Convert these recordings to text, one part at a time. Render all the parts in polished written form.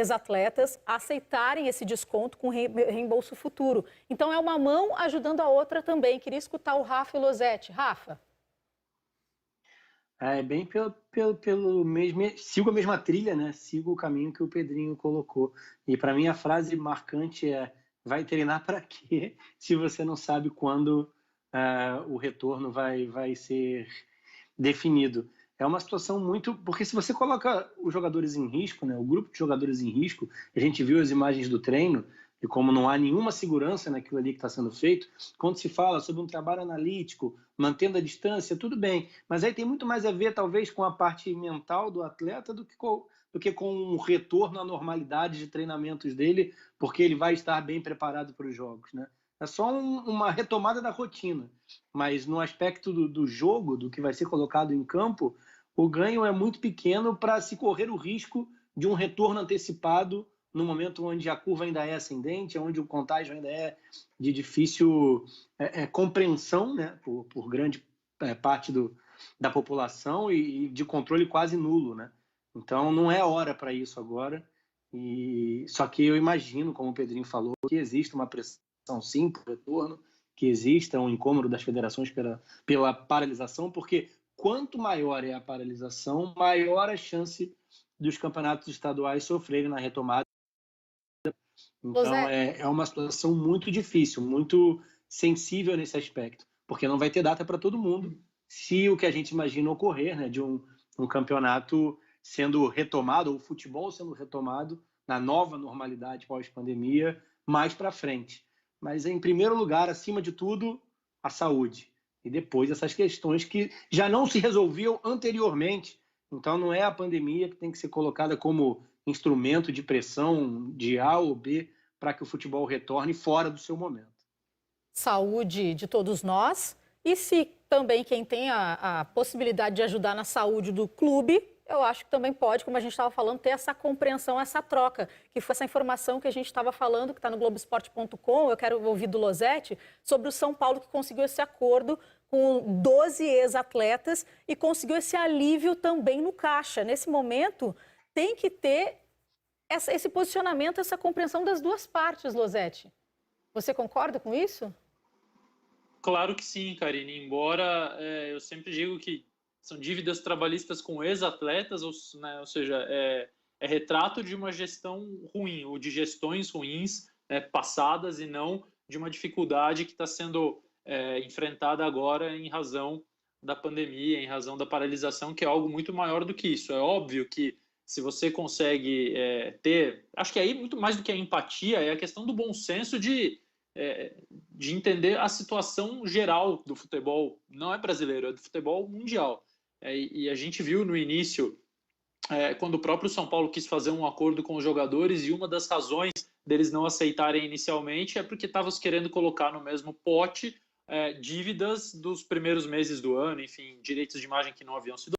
ex-atletas aceitarem esse desconto com reembolso futuro. Então, é uma mão ajudando a outra também. Queria escutar o Rafa e o Losetti. Rafa? É bem pelo mesmo. Sigo a mesma trilha, né? Sigo o caminho que o Pedrinho colocou. E para mim a frase marcante é: vai treinar para quê se você não sabe quando o retorno vai ser definido? É uma situação muito. Porque se você coloca os jogadores em risco, né? O grupo de jogadores em risco, a gente viu as imagens do treino. E como não há nenhuma segurança naquilo ali que está sendo feito, quando se fala sobre um trabalho analítico, mantendo a distância, tudo bem. Mas aí tem muito mais a ver, talvez, com a parte mental do atleta do que com um retorno à normalidade de treinamentos dele, porque ele vai estar bem preparado para os jogos, né? É só uma retomada da rotina. Mas no aspecto do jogo, do que vai ser colocado em campo, o ganho é muito pequeno para se correr o risco de um retorno antecipado no momento onde a curva ainda é ascendente, onde o contágio ainda é de difícil compreensão, né, por grande parte da população e de controle quase nulo, né? Então não é hora para isso agora. Só que eu imagino, como o Pedrinho falou, que existe uma pressão sim para o retorno, que exista um incômodo das federações pela paralisação, porque quanto maior é a paralisação, maior a chance dos campeonatos estaduais sofrerem na retomada. Então, é uma situação muito difícil, muito sensível nesse aspecto, porque não vai ter data para todo mundo se o que a gente imagina ocorrer, né, de um campeonato sendo retomado, ou o futebol sendo retomado na nova normalidade pós-pandemia, mais para frente. Mas, em primeiro lugar, acima de tudo, a saúde. E depois essas questões que já não se resolviam anteriormente. Então, não é a pandemia que tem que ser colocada como instrumento de pressão de A ou B para que o futebol retorne fora do seu momento. Saúde de todos nós. E se também quem tem a possibilidade de ajudar na saúde do clube, eu acho que também pode, como a gente estava falando, ter essa compreensão, essa troca, que foi essa informação que a gente estava falando, que está no Globoesporte.com. Eu quero ouvir do Losetti sobre o São Paulo, que conseguiu esse acordo com 12 ex-atletas e conseguiu esse alívio também no caixa. Nesse momento, tem que ter esse posicionamento, essa compreensão das duas partes, Losetti. Você concorda com isso? Claro que sim, Karine. Embora eu sempre digo que são dívidas trabalhistas com ex-atletas, né, ou seja, é retrato de uma gestão ruim ou de gestões ruins passadas e não de uma dificuldade que está sendo enfrentada agora em razão da pandemia, em razão da paralisação, que é algo muito maior do que isso. É óbvio que se você consegue ter... Acho que aí, muito mais do que a empatia, é a questão do bom senso de entender a situação geral do futebol, não é brasileiro, é do futebol mundial. E a gente viu no início, quando o próprio São Paulo quis fazer um acordo com os jogadores, e uma das razões deles não aceitarem inicialmente é porque estavam querendo colocar no mesmo pote dívidas dos primeiros meses do ano, enfim, direitos de imagem que não haviam sido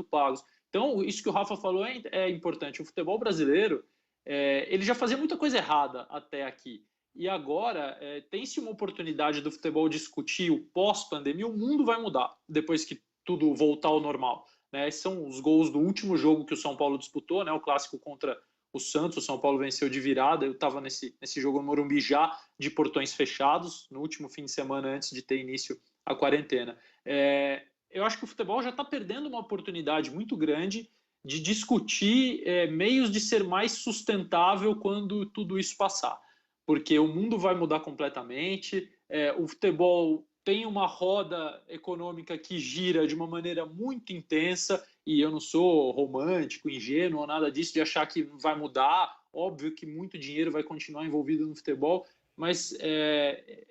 pagos. Então, isso que o Rafa falou é importante. O futebol brasileiro, ele já fazia muita coisa errada até aqui. E agora tem-se uma oportunidade do futebol discutir o pós-pandemia. O mundo vai mudar depois que tudo voltar ao normal, né? São os gols do último jogo que o São Paulo disputou, né? O clássico contra o Santos. O São Paulo venceu de virada. Eu estava nesse jogo no Morumbi já de portões fechados, no último fim de semana antes de ter início a quarentena. Eu acho que o futebol já está perdendo uma oportunidade muito grande de discutir meios de ser mais sustentável quando tudo isso passar. Porque o mundo vai mudar completamente, o futebol tem uma roda econômica que gira de uma maneira muito intensa, e eu não sou romântico, ingênuo ou nada disso, de achar que vai mudar. Óbvio que muito dinheiro vai continuar envolvido no futebol, mas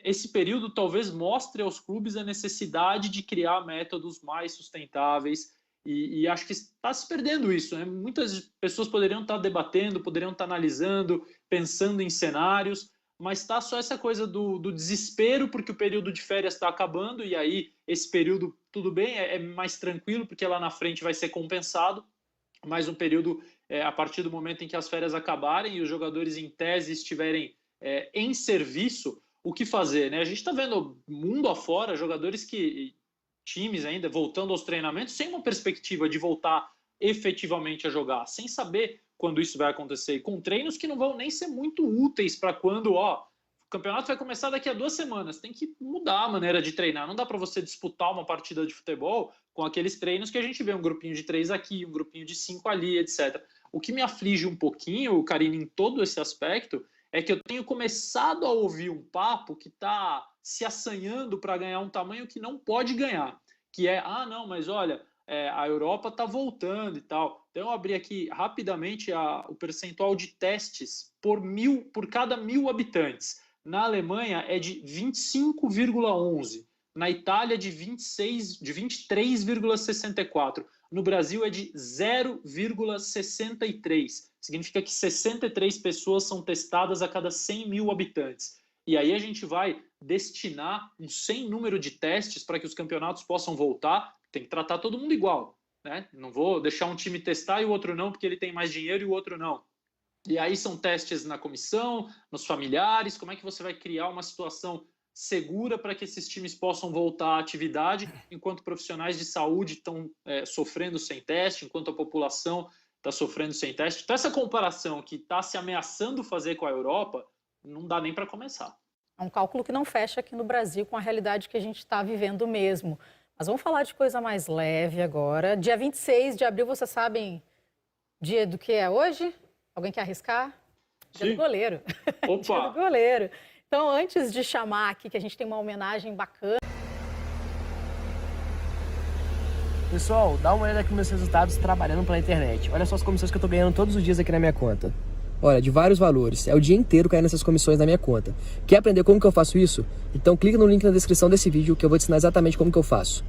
esse período talvez mostre aos clubes a necessidade de criar métodos mais sustentáveis, e acho que está se perdendo isso, né? Muitas pessoas poderiam estar debatendo, poderiam estar analisando, pensando em cenários, mas está só essa coisa do desespero, porque o período de férias está acabando, e aí esse período, tudo bem, é mais tranquilo, porque lá na frente vai ser compensado, mas um período, a partir do momento em que as férias acabarem e os jogadores em tese estiverem em serviço, o que fazer, né? A gente está vendo mundo afora jogadores times ainda voltando aos treinamentos sem uma perspectiva de voltar efetivamente a jogar, sem saber quando isso vai acontecer, com treinos que não vão nem ser muito úteis para quando, o campeonato vai começar daqui a 2 semanas, tem que mudar a maneira de treinar, não dá para você disputar uma partida de futebol com aqueles treinos que a gente vê um grupinho de 3 aqui, um grupinho de 5 ali, etc. O que me aflige um pouquinho, Karine, em todo esse aspecto, é que eu tenho começado a ouvir um papo que está se assanhando para ganhar um tamanho que não pode ganhar, que é, não, mas olha, a Europa está voltando e tal. Então eu abri aqui rapidamente o percentual de testes por cada 1.000 habitantes. Na Alemanha é de 25,11, na Itália de 23,64, no Brasil é de 0,63. Significa que 63 pessoas são testadas a cada 100.000 habitantes. E aí a gente vai destinar um sem número de testes para que os campeonatos possam voltar. Tem que tratar todo mundo igual, né? Não vou deixar um time testar e o outro não, porque ele tem mais dinheiro e o outro não. E aí são testes na comissão, nos familiares. Como é que você vai criar uma situação segura para que esses times possam voltar à atividade, enquanto profissionais de saúde estão sofrendo sem teste, enquanto a população está sofrendo sem teste? Então essa comparação que está se ameaçando fazer com a Europa, não dá nem para começar. É um cálculo que não fecha aqui no Brasil com a realidade que a gente está vivendo mesmo. Mas vamos falar de coisa mais leve agora. Dia 26 de abril, vocês sabem dia do que é hoje? Alguém quer arriscar? Dia do goleiro. Opa! Dia do goleiro. Então, antes de chamar aqui, que a gente tem uma homenagem bacana. Pessoal, dá uma olhada aqui nos meus resultados trabalhando pela internet. Olha só as comissões que eu tô ganhando todos os dias aqui na minha conta. Olha, de vários valores. É o dia inteiro caindo essas comissões na minha conta. Quer aprender como que eu faço isso? Então clica no link na descrição desse vídeo que eu vou te ensinar exatamente como que eu faço.